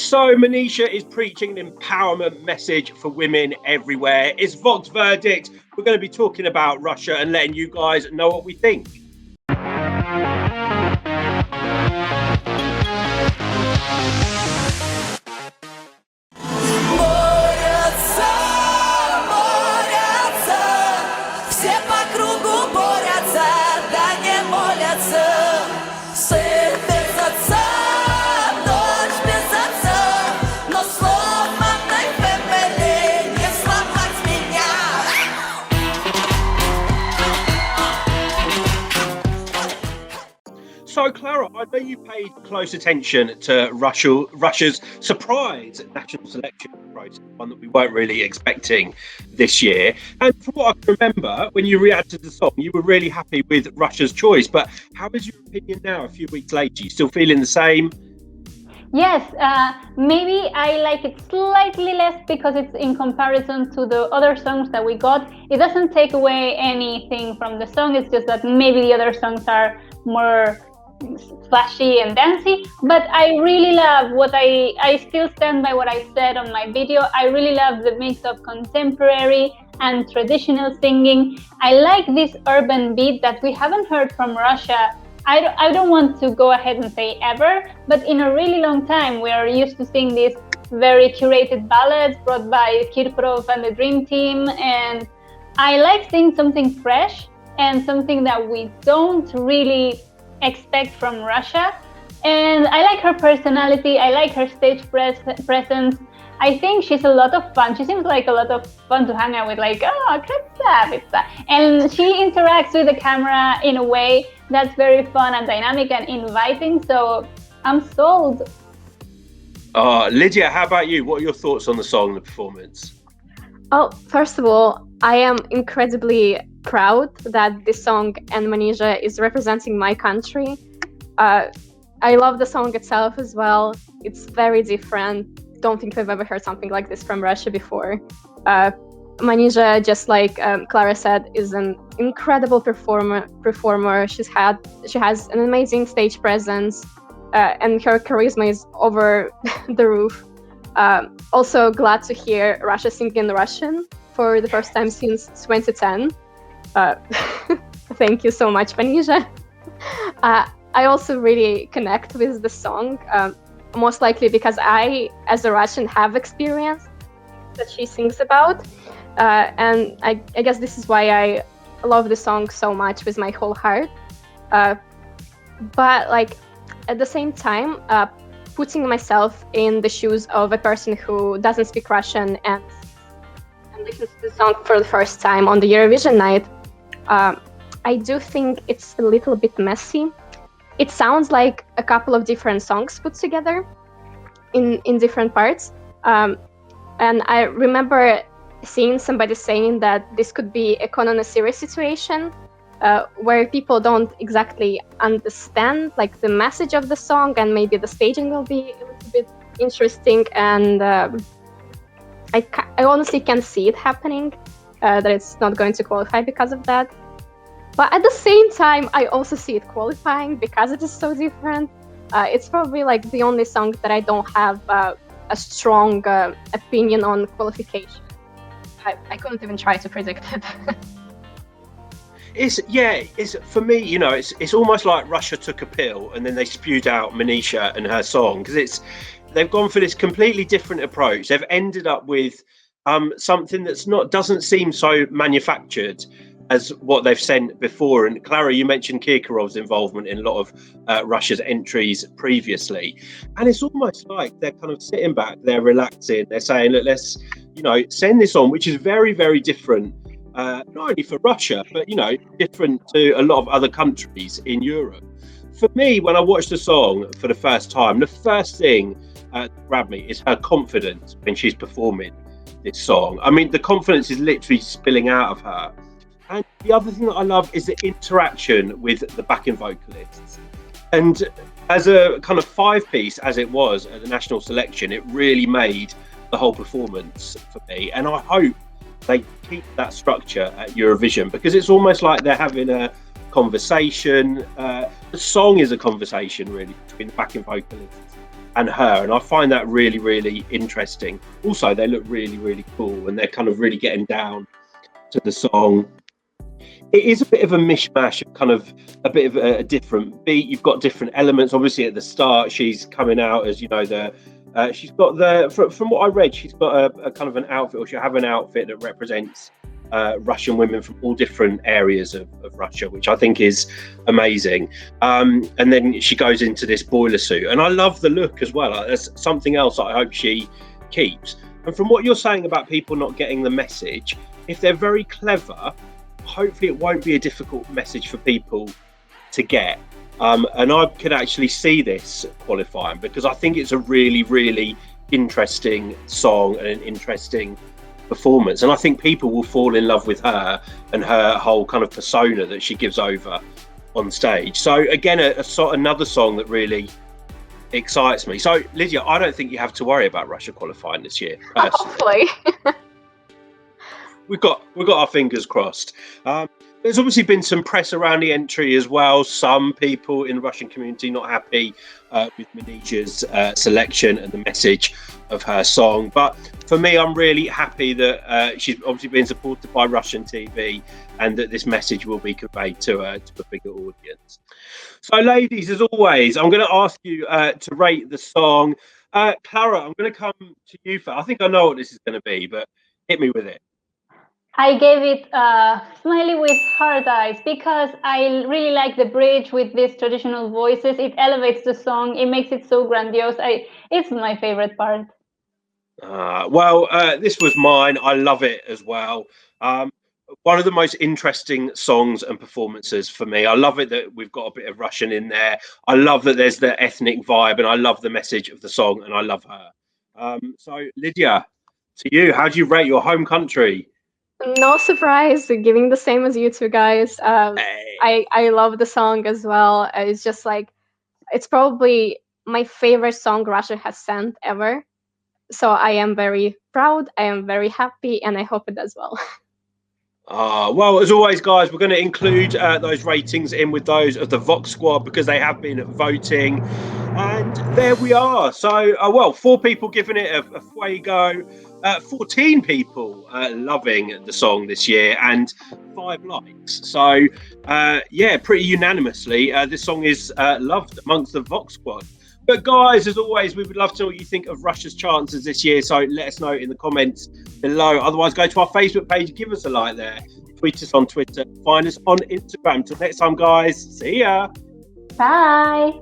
So Manizha is preaching an empowerment message for women everywhere. It's Voxx Verdict. We're going to be talking about Russia and letting you guys know what we think. So, Clara, I know you paid close attention to Russia's surprise national selection process, one that we weren't really expecting this year. And from what I can remember, when you reacted to the song, you were really happy with Russia's choice. But how is your opinion now, a few weeks later? You still feeling the same? Yes, maybe I like it slightly less because it's in comparison to the other songs that we got. It doesn't take away anything from the song. It's just that maybe the other songs are more flashy and dancey, but I really love what I still stand by what I said on my video. I really love the mix of contemporary and traditional singing. I like this urban beat that we haven't heard from Russia. I don't want to go ahead and say ever, but in a really long time we are used to seeing these very curated ballads brought by Kirkorov and the Dream Team, and I like seeing something fresh and something that we don't really expect from Russia. And I like her personality, I like her stage presence. I think she's a lot of fun. She seems like a lot of fun to hang out with, like, oh, krasavitsa. And she interacts with the camera in a way that's very fun and dynamic and inviting, so I'm sold. Lydia, how about you? What are your thoughts on the song and the performance? Oh, first of all, I am incredibly proud that this song and Manizha is representing my country. I love the song itself as well. It's very different. Don't think I've ever heard something like this from Russia before. Manizha, just like Clara said, is an incredible performer. She has an amazing stage presence, and her charisma is over the roof. Also glad to hear Russia sing in Russian for the first time since 2010. Thank you so much, Manizha. I also really connect with the song, most likely because I, as a Russian, have experience that she sings about. And I guess this is why I love the song so much with my whole heart. But like at the same time, putting myself in the shoes of a person who doesn't speak Russian and listens to the song for the first time on the Eurovision night, I do think it's a little bit messy. It sounds like a couple of different songs put together in different parts. And I remember seeing somebody saying that this could be a Conan Osiris situation, where people don't exactly understand like the message of the song, and maybe the staging will be a little bit interesting. And I honestly can see it happening, that it's not going to qualify because of that. But at the same time, I also see it qualifying because it is so different. It's probably like the only song that I don't have a strong opinion on qualification. I couldn't even try to predict it. It's for me, you know, it's almost like Russia took a pill and then they spewed out Manizha and her song, because they've gone for this completely different approach. They've ended up with something that's doesn't seem so manufactured as what they've sent before. And Clara, you mentioned Kirkorov's involvement in a lot of Russia's entries previously, and it's almost like they're kind of sitting back, they're relaxing, they're saying, look, let's, you know, send this on, which is very, very different, not only for Russia, but, you know, different to a lot of other countries in Europe. For me, when I watched the song for the first time, the first thing that grabbed me is her confidence when she's performing this song. I mean, the confidence is literally spilling out of her. And the other thing that I love is the interaction with the backing vocalists. And as a kind of five-piece, as it was at the national selection, it really made the whole performance for me. And I hope they keep that structure at Eurovision, because it's almost like they're having a conversation. The song is a conversation, really, between the backing vocalists and her, and I find that really, really interesting. Also, they look really, really cool, and they're kind of really getting down to the song. It is a bit of a mishmash of kind of a bit of a different beat. You've got different elements. Obviously, at the start, she's coming out as, you know, she's got from what I read, she's got a kind of an outfit, or she'll have an outfit that represents Russian women from all different areas of Russia, which I think is amazing. And then she goes into this boiler suit, and I love the look as well. That's something else that I hope she keeps. And from what you're saying about people not getting the message, if they're very clever, hopefully it won't be a difficult message for people to get. And I could actually see this qualifying, because I think it's a really, really interesting song and an interesting performance. And I think people will fall in love with her and her whole kind of persona that she gives over on stage. So again, another song that really excites me. So Lydia, I don't think you have to worry about Russia qualifying this year. Hopefully. We've got our fingers crossed. There's obviously been some press around the entry as well. Some people in the Russian community not happy with Manizha's selection and the message of her song. But for me, I'm really happy that she's obviously being supported by Russian TV, and that this message will be conveyed to a bigger audience. So, ladies, as always, I'm going to ask you to rate the song. Clara, I'm going to come to you first. I think I know what this is going to be, but hit me with it. I gave it Smiley with Hard Eyes, because I really like the bridge with these traditional voices. It elevates the song. It makes it so grandiose. It's my favorite part. Well, this was mine. I love it as well. One of the most interesting songs and performances for me. I love it that we've got a bit of Russian in there. I love that there's the ethnic vibe, and I love the message of the song, and I love her. So, Lydia, to you, how do you rate your home country? No surprise, giving the same as you two guys. I love the song as well. It's just like, it's probably my favorite song Russia has sent ever. So I am very proud, I am very happy, and I hope it does well. Well, as always, guys, we're going to include those ratings in with those of the Voxx squad, because they have been voting. And there we are. So, well, 4 people giving it a fuego, 14 people loving the song this year, and 5 likes. So, yeah, pretty unanimously, this song is loved amongst the Voxx squad. But guys, as always, we would love to know what you think of Russia's chances this year. So let us know in the comments below. Otherwise, go to our Facebook page, give us a like there, tweet us on Twitter, find us on Instagram. Till next time, guys. See ya. Bye.